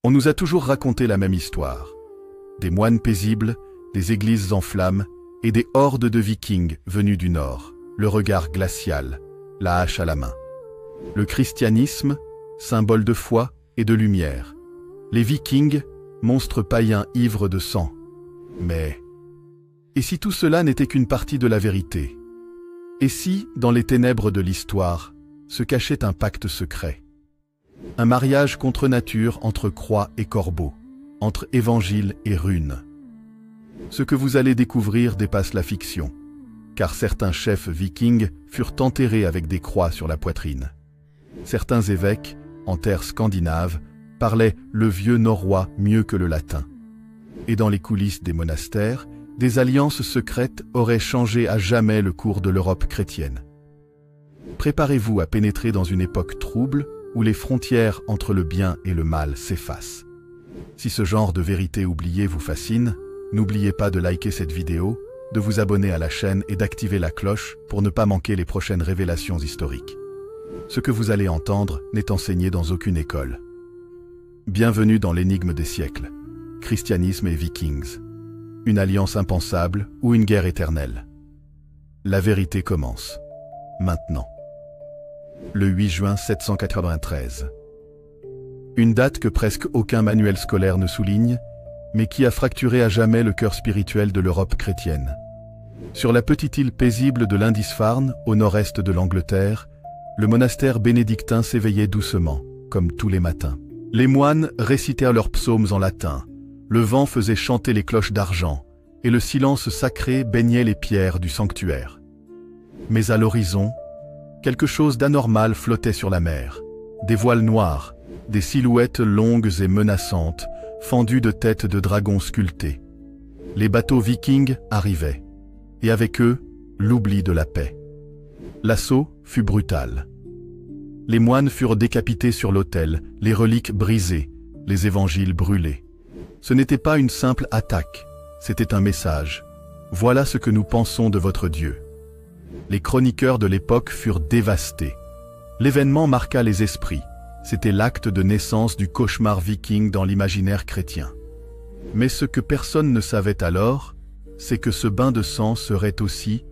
On nous a toujours raconté la même histoire. Des moines paisibles, des églises en flammes et des hordes de vikings venus du nord, le regard glacial, la hache à la main. Le christianisme, symbole de foi et de lumière. Les vikings, monstres païens ivres de sang. Mais, et si tout cela n'était qu'une partie de la vérité? Et si, dans les ténèbres de l'histoire, se cachait un pacte secret? Un mariage contre nature entre croix et corbeau, entre évangile et runes. Ce que vous allez découvrir dépasse la fiction, car certains chefs vikings furent enterrés avec des croix sur la poitrine. Certains évêques, en terre scandinave, parlaient le vieux norrois mieux que le latin. Et dans les coulisses des monastères, des alliances secrètes auraient changé à jamais le cours de l'Europe chrétienne. Préparez-vous à pénétrer dans une époque trouble où les frontières entre le bien et le mal s'effacent. Si ce genre de vérité oubliée vous fascine, n'oubliez pas de liker cette vidéo, de vous abonner à la chaîne et d'activer la cloche pour ne pas manquer les prochaines révélations historiques. Ce que vous allez entendre n'est enseigné dans aucune école. Bienvenue dans l'énigme des siècles, christianisme et vikings. Une alliance impensable ou une guerre éternelle. La vérité commence, maintenant. Le 8 juin 793. Une date que presque aucun manuel scolaire ne souligne, mais qui a fracturé à jamais le cœur spirituel de l'Europe chrétienne. Sur la petite île paisible de Lindisfarne, au nord-est de l'Angleterre, le monastère bénédictin s'éveillait doucement, comme tous les matins. Les moines récitèrent leurs psaumes en latin, le vent faisait chanter les cloches d'argent, et le silence sacré baignait les pierres du sanctuaire. Mais à l'horizon, quelque chose d'anormal flottait sur la mer. Des voiles noirs, des silhouettes longues et menaçantes, fendues de têtes de dragons sculptés. Les bateaux vikings arrivaient, et avec eux, l'oubli de la paix. L'assaut fut brutal. Les moines furent décapités sur l'autel, les reliques brisées, les évangiles brûlés. Ce n'était pas une simple attaque, c'était un message. Voilà ce que nous pensons de votre Dieu. Les chroniqueurs de l'époque furent dévastés. L'événement marqua les esprits. C'était l'acte de naissance du cauchemar viking dans l'imaginaire chrétien. Mais ce que personne ne savait alors, c'est que ce bain de sang serait aussi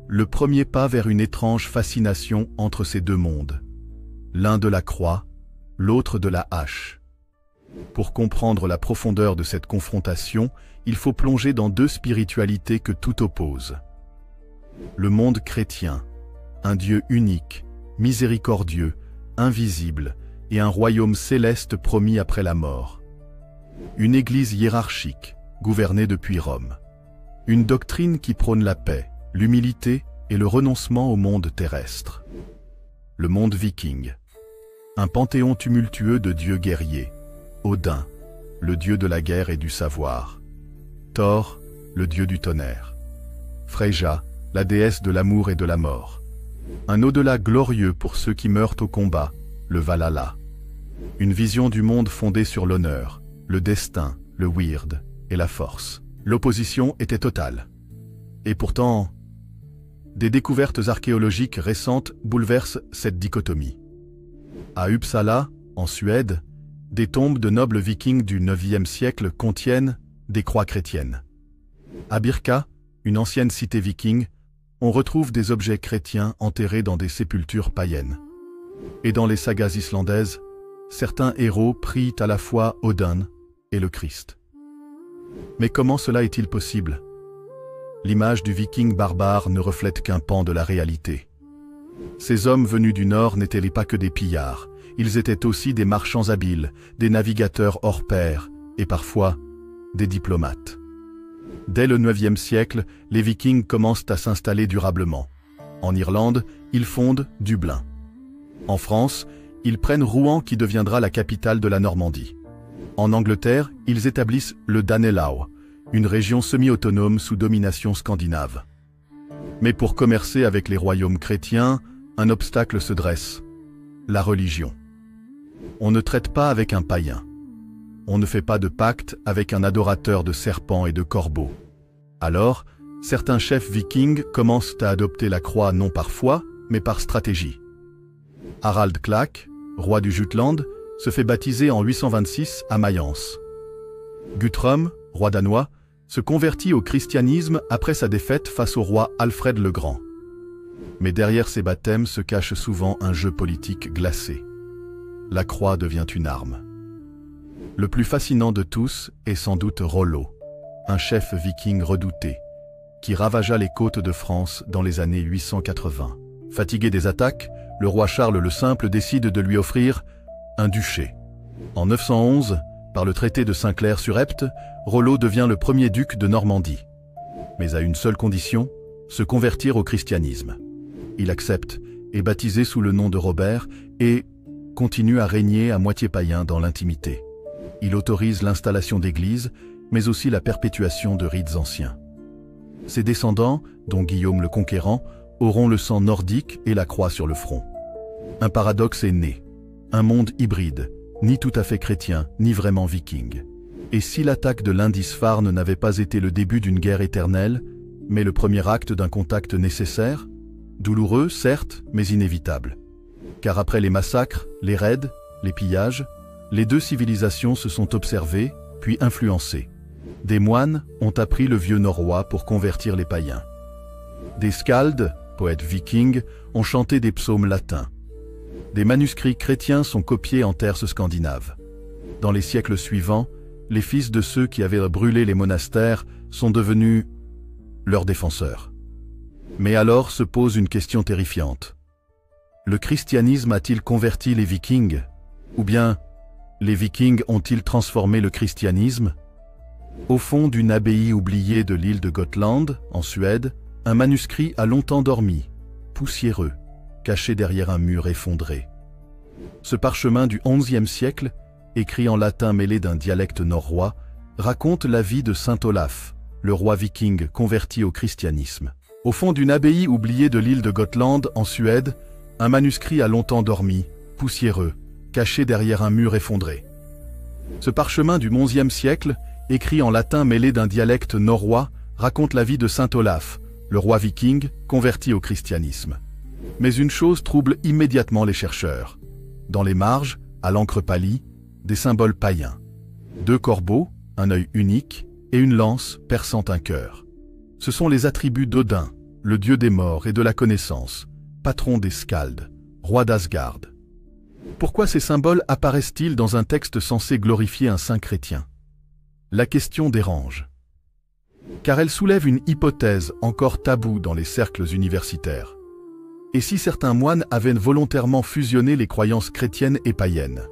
le premier pas vers une étrange fascination entre ces deux mondes. L'un de la croix, l'autre de la hache. Pour comprendre la profondeur de cette confrontation, il faut plonger dans deux spiritualités que tout oppose. Le monde chrétien, un Dieu unique, miséricordieux, invisible, et un royaume céleste promis après la mort. Une église hiérarchique, gouvernée depuis Rome. Une doctrine qui prône la paix, l'humilité et le renoncement au monde terrestre. Le monde viking. Un panthéon tumultueux de dieux guerriers. Odin, le dieu de la guerre et du savoir. Thor, le dieu du tonnerre. Freyja, la déesse de l'amour et de la mort. Un au-delà glorieux pour ceux qui meurent au combat, le Valhalla. Une vision du monde fondée sur l'honneur, le destin, le weird et la force. L'opposition était totale. Et pourtant, des découvertes archéologiques récentes bouleversent cette dichotomie. À Uppsala, en Suède, des tombes de nobles vikings du IXe siècle contiennent des croix chrétiennes. À Birka, une ancienne cité viking, on retrouve des objets chrétiens enterrés dans des sépultures païennes. Et dans les sagas islandaises, certains héros prient à la fois Odin et le Christ. Mais comment cela est-il possible? L'image du viking barbare ne reflète qu'un pan de la réalité. Ces hommes venus du Nord n'étaient pas que des pillards, ils étaient aussi des marchands habiles, des navigateurs hors pair, et parfois des diplomates. Dès le IXe siècle, les Vikings commencent à s'installer durablement. En Irlande, ils fondent Dublin. En France, ils prennent Rouen qui deviendra la capitale de la Normandie. En Angleterre, ils établissent le Danelaw, une région semi-autonome sous domination scandinave. Mais pour commercer avec les royaumes chrétiens, un obstacle se dresse, la religion. On ne traite pas avec un païen. On ne fait pas de pacte avec un adorateur de serpents et de corbeaux. Alors, certains chefs vikings commencent à adopter la croix non par foi, mais par stratégie. Harald Klak, roi du Jutland, se fait baptiser en 826 à Mayence. Guthrum, roi danois, se convertit au christianisme après sa défaite face au roi Alfred le Grand. Mais derrière ces baptêmes se cache souvent un jeu politique glacé. La croix devient une arme. Le plus fascinant de tous est sans doute Rollo, un chef viking redouté, qui ravagea les côtes de France dans les années 880. Fatigué des attaques, le roi Charles le Simple décide de lui offrir un duché. En 911, par le traité de Saint-Clair-sur-Epte, Rollo devient le premier duc de Normandie. Mais à une seule condition, se convertir au christianisme. Il accepte, est baptisé sous le nom de Robert et continue à régner à moitié païen dans l'intimité. Il autorise l'installation d'églises, mais aussi la perpétuation de rites anciens. Ses descendants, dont Guillaume le Conquérant, auront le sang nordique et la croix sur le front. Un paradoxe est né. Un monde hybride, ni tout à fait chrétien, ni vraiment viking. Et si l'attaque de Lindisfarne n'avait pas été le début d'une guerre éternelle, mais le premier acte d'un contact nécessaire, douloureux, certes, mais inévitable. Car après les massacres, les raids, les pillages, les deux civilisations se sont observées, puis influencées. Des moines ont appris le vieux norrois pour convertir les païens. Des skalds, poètes vikings, ont chanté des psaumes latins. Des manuscrits chrétiens sont copiés en terre scandinave. Dans les siècles suivants, les fils de ceux qui avaient brûlé les monastères sont devenus leurs défenseurs. Mais alors se pose une question terrifiante. Le christianisme a-t-il converti les vikings? Ou bien, les vikings ont-ils transformé le christianisme? Au fond d'une abbaye oubliée de l'île de Gotland, en Suède, un manuscrit a longtemps dormi, poussiéreux, caché derrière un mur effondré. Ce parchemin du XIe siècle, écrit en latin mêlé d'un dialecte norrois, raconte la vie de saint Olaf, le roi viking converti au christianisme. Au fond d'une abbaye oubliée de l'île de Gotland, en Suède, un manuscrit a longtemps dormi, poussiéreux, caché derrière un mur effondré. Ce parchemin du XIe siècle, écrit en latin mêlé d'un dialecte norrois, raconte la vie de saint Olaf, le roi viking converti au christianisme. Mais une chose trouble immédiatement les chercheurs. Dans les marges, à l'encre pâlie, des symboles païens. 2 corbeaux, un œil unique, et une lance perçant un cœur. Ce sont les attributs d'Odin, le dieu des morts et de la connaissance, patron des Skalds, roi d'Asgard. Pourquoi ces symboles apparaissent-ils dans un texte censé glorifier un saint chrétien? La question dérange. Car elle soulève une hypothèse encore taboue dans les cercles universitaires. Et si certains moines avaient volontairement fusionné les croyances chrétiennes et païennes?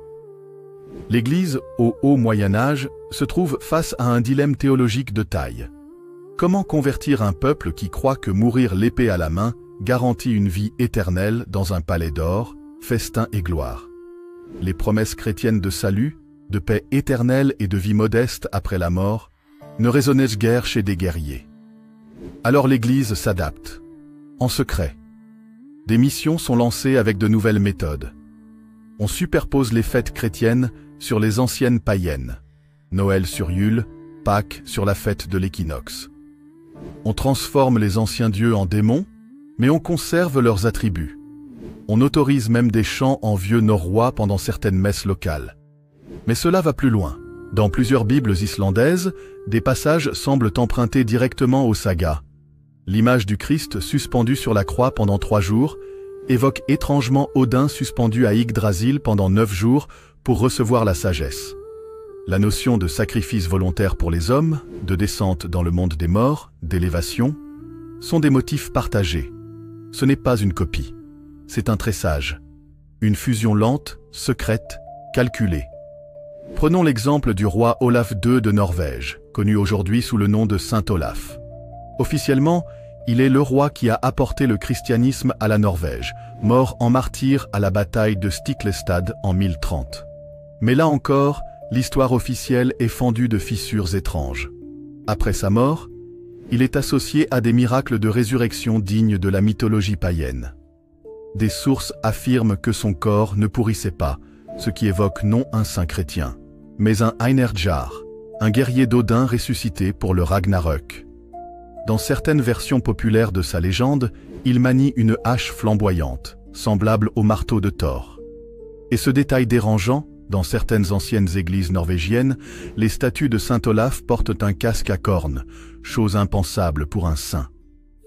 L'Église, au haut Moyen-Âge, se trouve face à un dilemme théologique de taille. Comment convertir un peuple qui croit que mourir l'épée à la main garantit une vie éternelle dans un palais d'or, festin et gloire? Les promesses chrétiennes de salut, de paix éternelle et de vie modeste après la mort, ne résonnaient guère chez des guerriers. Alors l'Église s'adapte, en secret. Des missions sont lancées avec de nouvelles méthodes. On superpose les fêtes chrétiennes sur les anciennes païennes. Noël sur Yule, Pâques sur la fête de l'équinoxe. On transforme les anciens dieux en démons, mais on conserve leurs attributs. On autorise même des chants en vieux norrois pendant certaines messes locales. Mais cela va plus loin. Dans plusieurs Bibles islandaises, des passages semblent emprunter directement aux sagas. L'image du Christ suspendu sur la croix pendant 3 jours évoque étrangement Odin suspendu à Yggdrasil pendant 9 jours pour recevoir la sagesse. La notion de sacrifice volontaire pour les hommes, de descente dans le monde des morts, d'élévation, sont des motifs partagés. Ce n'est pas une copie, c'est un tressage, une fusion lente, secrète, calculée. Prenons l'exemple du roi Olaf II de Norvège, connu aujourd'hui sous le nom de Saint Olaf. Officiellement, il est le roi qui a apporté le christianisme à la Norvège, mort en martyr à la bataille de Stiklestad en 1030. Mais là encore, l'histoire officielle est fendue de fissures étranges. Après sa mort, il est associé à des miracles de résurrection dignes de la mythologie païenne. Des sources affirment que son corps ne pourrissait pas, ce qui évoque non un saint chrétien, mais un Einherjar, un guerrier d'Odin ressuscité pour le Ragnarök. Dans certaines versions populaires de sa légende, il manie une hache flamboyante, semblable au marteau de Thor. Et ce détail dérangeant, Dans certaines anciennes églises norvégiennes, les statues de saint Olaf portent un casque à cornes, chose impensable pour un saint.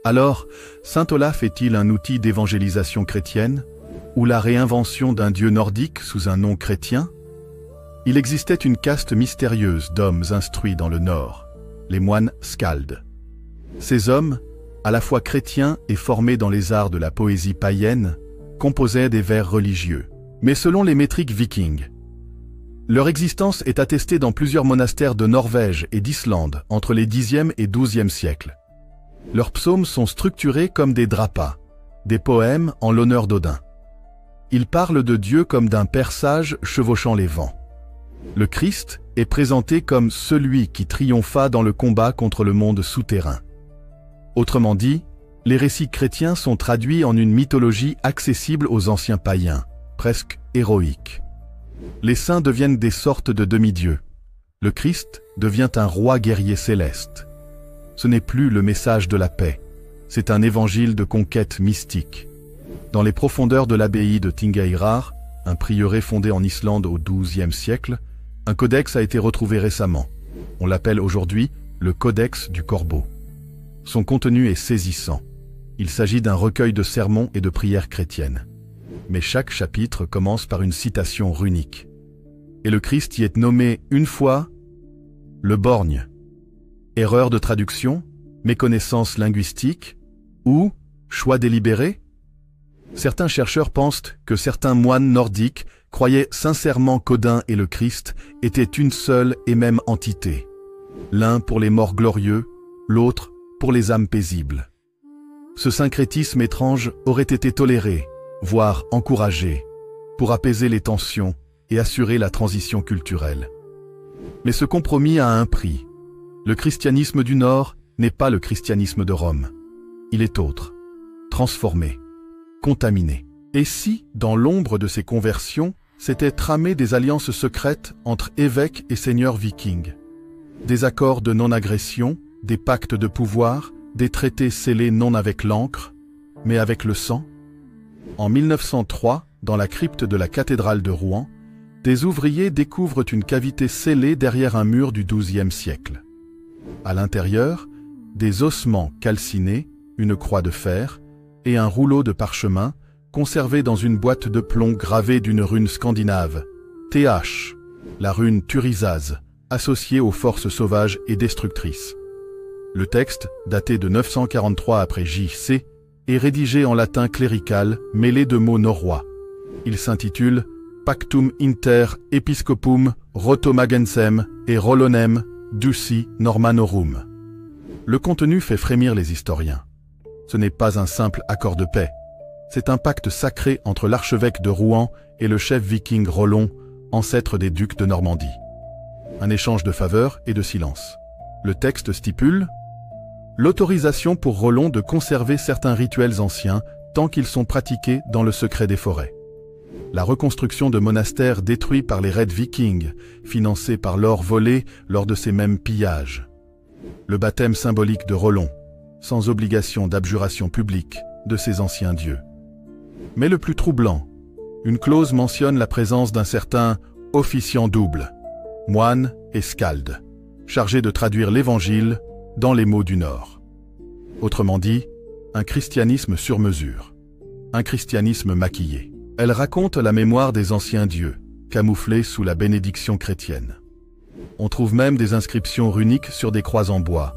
Alors, saint Olaf est-il un outil d'évangélisation chrétienne, ou la réinvention d'un dieu nordique sous un nom chrétien? Il existait une caste mystérieuse d'hommes instruits dans le Nord, les moines Skald. Ces hommes, à la fois chrétiens et formés dans les arts de la poésie païenne, composaient des vers religieux, mais selon les métriques vikings. Leur existence est attestée dans plusieurs monastères de Norvège et d'Islande entre les Xe et XIIe siècles. Leurs psaumes sont structurés comme des drapas, des poèmes en l'honneur d'Odin. Ils parlent de Dieu comme d'un père sage chevauchant les vents. Le Christ est présenté comme celui qui triompha dans le combat contre le monde souterrain. Autrement dit, les récits chrétiens sont traduits en une mythologie accessible aux anciens païens, presque héroïque. Les saints deviennent des sortes de demi-dieux. Le Christ devient un roi guerrier céleste. Ce n'est plus le message de la paix, c'est un évangile de conquête mystique. Dans les profondeurs de l'abbaye de Thingeyrar, un prieuré fondé en Islande au XIIe siècle, un codex a été retrouvé récemment. On l'appelle aujourd'hui le Codex du Corbeau. Son contenu est saisissant. Il s'agit d'un recueil de sermons et de prières chrétiennes. Mais chaque chapitre commence par une citation runique. Et le Christ y est nommé une fois le borgne. Erreur de traduction, méconnaissance linguistique ou choix délibéré? Certains chercheurs pensent que certains moines nordiques croyaient sincèrement qu'Odin et le Christ étaient une seule et même entité. L'un pour les morts glorieux, l'autre pour les âmes paisibles. Ce syncrétisme étrange aurait été toléré, voire encouragé, pour apaiser les tensions et assurer la transition culturelle. Mais ce compromis a un prix. Le christianisme du Nord n'est pas le christianisme de Rome. Il est autre, transformé, contaminé. Et si, dans l'ombre de ces conversions, s'étaient tramées des alliances secrètes entre évêques et seigneurs vikings? Des accords de non-agression, des pactes de pouvoir, des traités scellés non avec l'encre, mais avec le sang? En 1903, dans la crypte de la cathédrale de Rouen, des ouvriers découvrent une cavité scellée derrière un mur du XIIe siècle. À l'intérieur, des ossements calcinés, une croix de fer et un rouleau de parchemin conservé dans une boîte de plomb gravée d'une rune scandinave, TH, la rune Turisaz, associée aux forces sauvages et destructrices. Le texte, daté de 943 après J.C., est rédigé en latin clérical mêlé de mots norrois. Il s'intitule Pactum inter episcopum Rotomagensem et Rolonem Duci Normanorum. Le contenu fait frémir les historiens. Ce n'est pas un simple accord de paix. C'est un pacte sacré entre l'archevêque de Rouen et le chef viking Rollon, ancêtre des ducs de Normandie. Un échange de faveurs et de silence. Le texte stipule l'autorisation pour Rollon de conserver certains rituels anciens tant qu'ils sont pratiqués dans le secret des forêts. La reconstruction de monastères détruits par les raids vikings, financés par l'or volé lors de ces mêmes pillages. Le baptême symbolique de Rollon, sans obligation d'abjuration publique de ces anciens dieux. Mais le plus troublant, une clause mentionne la présence d'un certain officiant double, moine et skald, chargé de traduire l'Évangile dans les mots du Nord. Autrement dit, un christianisme sur mesure, un christianisme maquillé. Elle raconte la mémoire des anciens dieux, camouflés sous la bénédiction chrétienne. On trouve même des inscriptions runiques sur des croix en bois.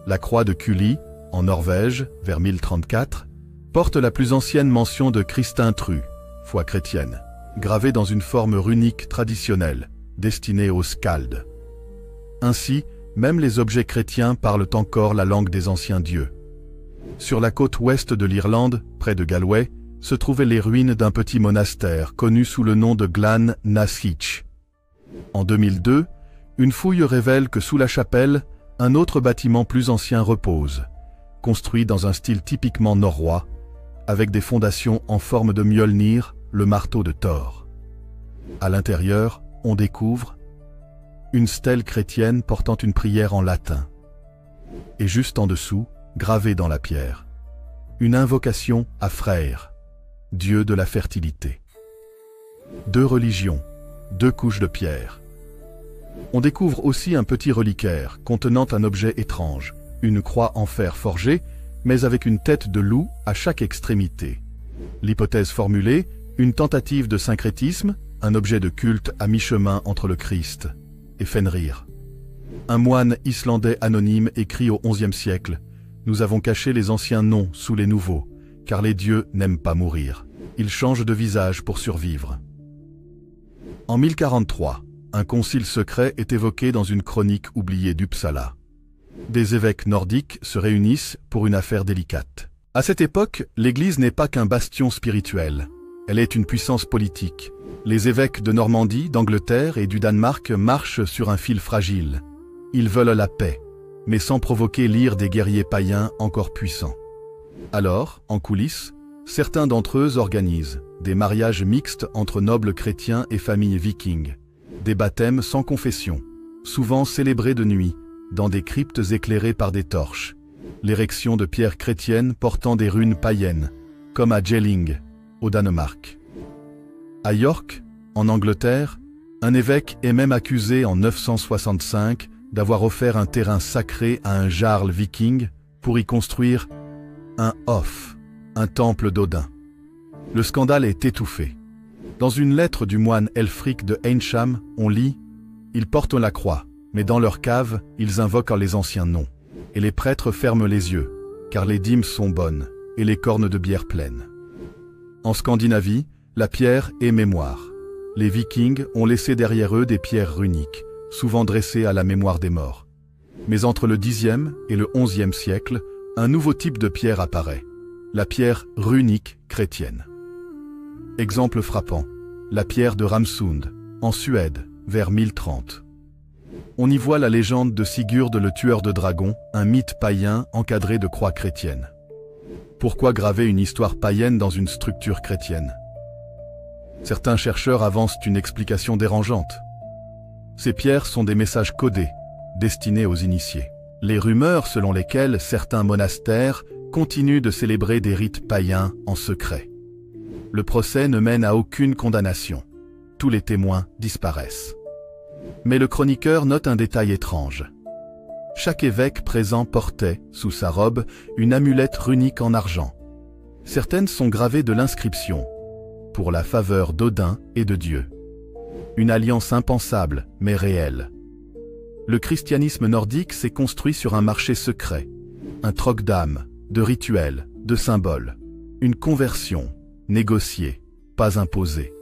La croix de Kuli, en Norvège, vers 1034, porte la plus ancienne mention de Kristintru, foi chrétienne, gravée dans une forme runique traditionnelle, destinée aux Skald. Ainsi, même les objets chrétiens parlent encore la langue des anciens dieux. Sur la côte ouest de l'Irlande, près de Galway, se trouvaient les ruines d'un petit monastère connu sous le nom de Glan Nasich. En 2002, une fouille révèle que sous la chapelle, un autre bâtiment plus ancien repose, construit dans un style typiquement norrois, avec des fondations en forme de Mjolnir, le marteau de Thor. À l'intérieur, on découvre une stèle chrétienne portant une prière en latin. Et juste en dessous, gravée dans la pierre, une invocation à Freyr, dieu de la fertilité. Deux religions, 2 couches de pierre. On découvre aussi un petit reliquaire contenant un objet étrange, une croix en fer forgée, mais avec une tête de loup à chaque extrémité. L'hypothèse formulée, une tentative de syncrétisme, un objet de culte à mi-chemin entre le Christ et Fenrir. Un moine islandais anonyme écrit au XIe siècle « Nous avons caché les anciens noms sous les nouveaux, car les dieux n'aiment pas mourir. Ils changent de visage pour survivre. » En 1043, un concile secret est évoqué dans une chronique oubliée d'Uppsala. Des évêques nordiques se réunissent pour une affaire délicate. À cette époque, l'Église n'est pas qu'un bastion spirituel. Elle est une puissance politique. Les évêques de Normandie, d'Angleterre et du Danemark marchent sur un fil fragile. Ils veulent la paix, mais sans provoquer l'ire des guerriers païens encore puissants. Alors, en coulisses, certains d'entre eux organisent des mariages mixtes entre nobles chrétiens et familles vikings, des baptêmes sans confession, souvent célébrés de nuit, dans des cryptes éclairées par des torches, l'érection de pierres chrétiennes portant des runes païennes, comme à Jelling, au Danemark. À York, en Angleterre, un évêque est même accusé en 965 d'avoir offert un terrain sacré à un jarl viking pour y construire un Hof, un temple d'Odin. Le scandale est étouffé. Dans une lettre du moine Elfric de Eynsham, on lit « Ils portent la croix, mais dans leur cave, ils invoquent les anciens noms. Et les prêtres ferment les yeux, car les dîmes sont bonnes, et les cornes de bière pleines. » En Scandinavie, la pierre est mémoire. Les Vikings ont laissé derrière eux des pierres runiques, souvent dressées à la mémoire des morts. Mais entre le Xe et le XIe siècle, un nouveau type de pierre apparaît, la pierre runique chrétienne. Exemple frappant, la pierre de Ramsund, en Suède, vers 1030. On y voit la légende de Sigurd le tueur de dragons, un mythe païen encadré de croix chrétiennes. Pourquoi graver une histoire païenne dans une structure chrétienne? Certains chercheurs avancent une explication dérangeante. Ces pierres sont des messages codés, destinés aux initiés. Les rumeurs selon lesquelles certains monastères continuent de célébrer des rites païens en secret. Le procès ne mène à aucune condamnation. Tous les témoins disparaissent. Mais le chroniqueur note un détail étrange. Chaque évêque présent portait, sous sa robe, une amulette runique en argent. Certaines sont gravées de l'inscription « Pour la faveur d'Odin et de Dieu ». Une alliance impensable, mais réelle. Le christianisme nordique s'est construit sur un marché secret, un troc d'âmes, de rituels, de symboles, une conversion, négociée, pas imposée.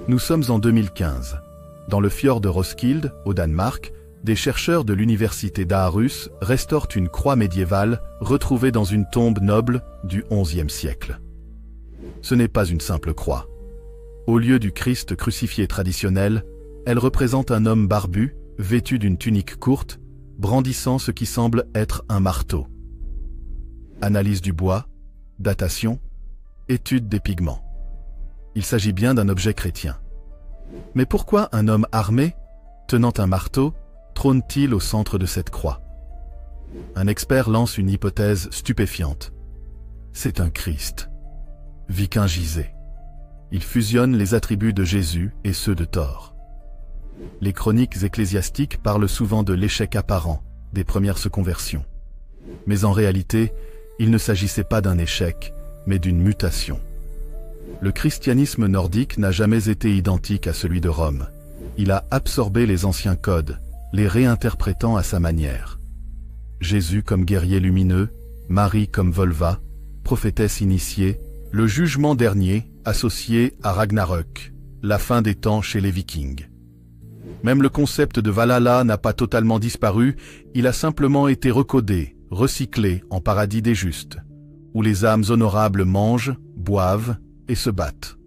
Nous sommes en 2015. Dans le fjord de Roskilde, au Danemark, des chercheurs de l'université d'Aarhus restaurent une croix médiévale retrouvée dans une tombe noble du XIe siècle. Ce n'est pas une simple croix. Au lieu du Christ crucifié traditionnel, elle représente un homme barbu, vêtu d'une tunique courte, brandissant ce qui semble être un marteau. Analyse du bois, datation, étude des pigments. Il s'agit bien d'un objet chrétien. Mais pourquoi un homme armé, tenant un marteau, trône-t-il au centre de cette croix? Un expert lance une hypothèse stupéfiante. C'est un Christ, vikingisé. Il fusionne les attributs de Jésus et ceux de Thor. Les chroniques ecclésiastiques parlent souvent de l'échec apparent des premières conversions. Mais en réalité, il ne s'agissait pas d'un échec, mais d'une mutation. Le christianisme nordique n'a jamais été identique à celui de Rome. Il a absorbé les anciens codes, les réinterprétant à sa manière. Jésus comme guerrier lumineux, Marie comme Volva, prophétesse initiée, le jugement dernier associé à Ragnarök, la fin des temps chez les Vikings. Même le concept de Valhalla n'a pas totalement disparu, il a simplement été recodé, recyclé en paradis des justes, où les âmes honorables mangent, boivent et se battent.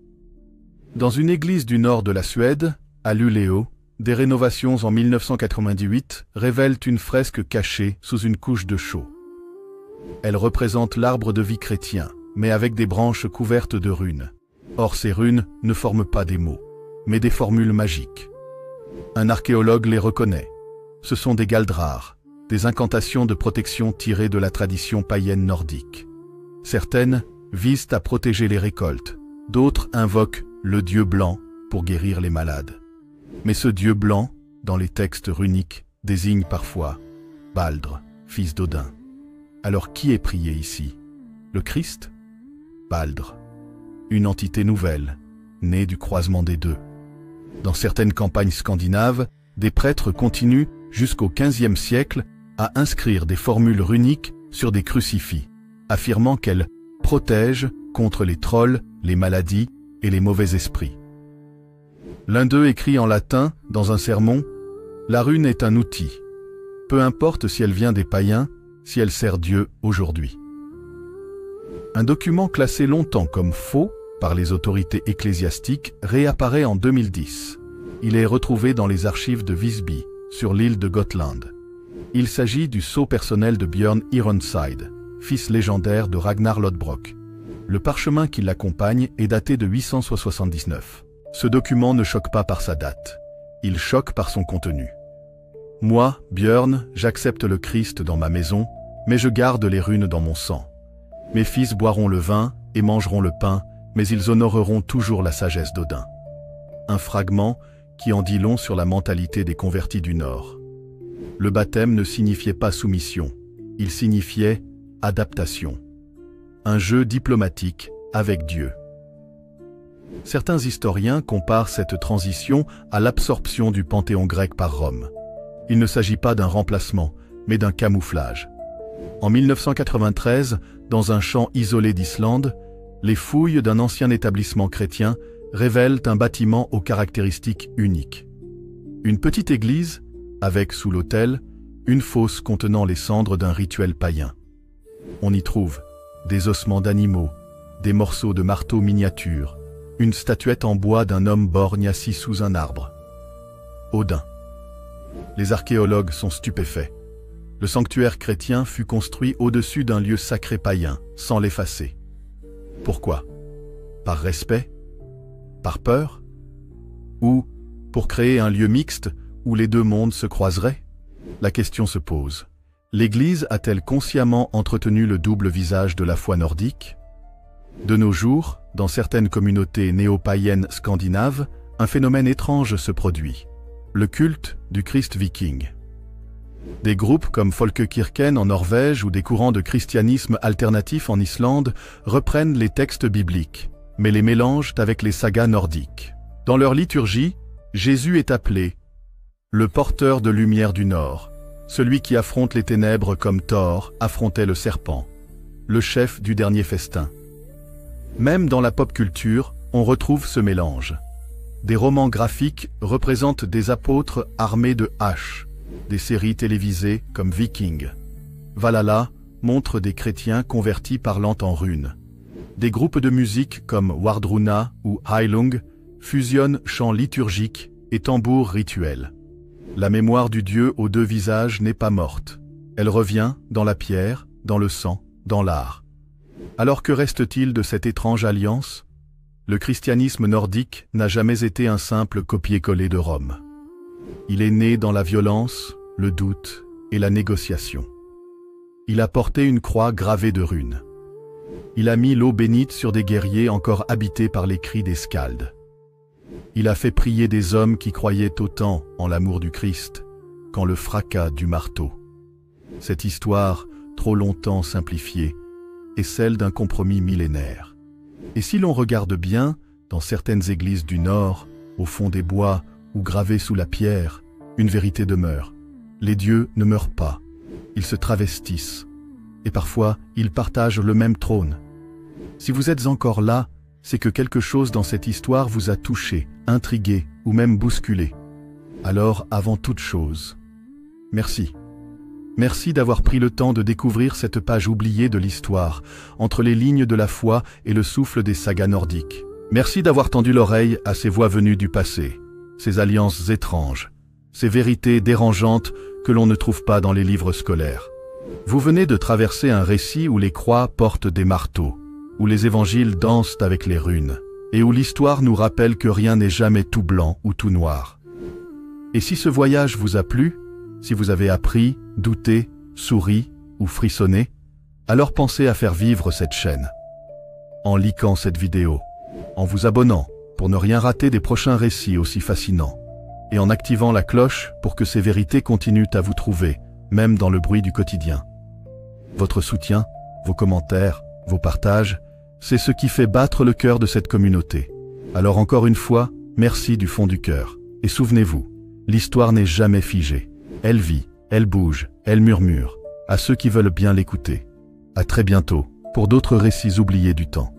Dans une église du nord de la Suède, à Luleå, des rénovations en 1998 révèlent une fresque cachée sous une couche de chaux. Elle représente l'arbre de vie chrétien, mais avec des branches couvertes de runes. Or ces runes ne forment pas des mots, mais des formules magiques. Un archéologue les reconnaît. Ce sont des galdrar, des incantations de protection tirées de la tradition païenne nordique. Certaines visent à protéger les récoltes, d'autres invoquent le dieu blanc pour guérir les malades. Mais ce dieu blanc, dans les textes runiques, désigne parfois Baldr, fils d'Odin. Alors qui est prié ici? Le Christ? Baldr, une entité nouvelle, née du croisement des deux. Dans certaines campagnes scandinaves, des prêtres continuent, jusqu'au XVe siècle, à inscrire des formules runiques sur des crucifix, affirmant qu'elles protègent contre les trolls, les maladies et les mauvais esprits. L'un d'eux écrit en latin, dans un sermon, « La rune est un outil. Peu importe si elle vient des païens, si elle sert Dieu aujourd'hui. » Un document classé longtemps comme faux par les autorités ecclésiastiques réapparaît en 2010. Il est retrouvé dans les archives de Visby, sur l'île de Gotland. Il s'agit du sceau personnel de Björn Ironside, fils légendaire de Ragnar Lodbrok. Le parchemin qui l'accompagne est daté de 879. Ce document ne choque pas par sa date. Il choque par son contenu. Moi, Björn, j'accepte le Christ dans ma maison, mais je garde les runes dans mon sang. Mes fils boiront le vin et mangeront le pain, mais ils honoreront toujours la sagesse d'Odin. Un fragment qui en dit long sur la mentalité des convertis du Nord. Le baptême ne signifiait pas soumission, il signifiait adaptation. Un jeu diplomatique avec Dieu. Certains historiens comparent cette transition à l'absorption du panthéon grec par Rome. Il ne s'agit pas d'un remplacement, mais d'un camouflage. En 1993, dans un champ isolé d'Islande, les fouilles d'un ancien établissement chrétien révèlent un bâtiment aux caractéristiques uniques. Une petite église, avec sous l'autel, une fosse contenant les cendres d'un rituel païen. On y trouve des ossements d'animaux, des morceaux de marteau miniatures, une statuette en bois d'un homme borgne assis sous un arbre. Odin. Les archéologues sont stupéfaits. Le sanctuaire chrétien fut construit au-dessus d'un lieu sacré païen, sans l'effacer. Pourquoi? Par respect? Par peur? Ou pour créer un lieu mixte où les deux mondes se croiseraient? La question se pose. L'Église a-t-elle consciemment entretenu le double visage de la foi nordique? De nos jours, dans certaines communautés néo-païennes scandinaves, un phénomène étrange se produit. Le culte du Christ viking. Des groupes comme Folkekirken en Norvège ou des courants de christianisme alternatif en Islande reprennent les textes bibliques, mais les mélangent avec les sagas nordiques. Dans leur liturgie, Jésus est appelé le porteur de lumière du Nord, celui qui affronte les ténèbres comme Thor affrontait le serpent, le chef du dernier festin. Même dans la pop culture, on retrouve ce mélange. Des romans graphiques représentent des apôtres armés de haches, des séries télévisées comme Viking. Valhalla montre des chrétiens convertis parlant en runes. Des groupes de musique comme Wardruna ou Heilung fusionnent chants liturgiques et tambours rituels. La mémoire du Dieu aux deux visages n'est pas morte. Elle revient dans la pierre, dans le sang, dans l'art. Alors que reste-t-il de cette étrange alliance? Le christianisme nordique n'a jamais été un simple copier-coller de Rome. Il est né dans la violence, le doute et la négociation. Il a porté une croix gravée de runes. Il a mis l'eau bénite sur des guerriers encore habités par les cris des Skaldes. Il a fait prier des hommes qui croyaient autant en l'amour du Christ qu'en le fracas du marteau. Cette histoire, trop longtemps simplifiée, est celle d'un compromis millénaire. Et si l'on regarde bien, dans certaines églises du Nord, au fond des bois ou gravées sous la pierre, une vérité demeure. Les dieux ne meurent pas, ils se travestissent, et parfois ils partagent le même trône. Si vous êtes encore là, c'est que quelque chose dans cette histoire vous a touché, intrigué ou même bousculé. Alors, avant toute chose, merci. Merci d'avoir pris le temps de découvrir cette page oubliée de l'histoire, entre les lignes de la foi et le souffle des sagas nordiques. Merci d'avoir tendu l'oreille à ces voix venues du passé, ces alliances étranges, ces vérités dérangeantes que l'on ne trouve pas dans les livres scolaires. Vous venez de traverser un récit où les croix portent des marteaux, où les évangiles dansent avec les runes, et où l'histoire nous rappelle que rien n'est jamais tout blanc ou tout noir. Et si ce voyage vous a plu, si vous avez appris, douté, souri ou frissonné, alors pensez à faire vivre cette chaîne. En likant cette vidéo, en vous abonnant pour ne rien rater des prochains récits aussi fascinants, et en activant la cloche pour que ces vérités continuent à vous trouver, même dans le bruit du quotidien. Votre soutien, vos commentaires, vos partages, c'est ce qui fait battre le cœur de cette communauté. Alors encore une fois, merci du fond du cœur. Et souvenez-vous, l'histoire n'est jamais figée. Elle vit, elle bouge, elle murmure, à ceux qui veulent bien l'écouter. À très bientôt, pour d'autres récits oubliés du temps.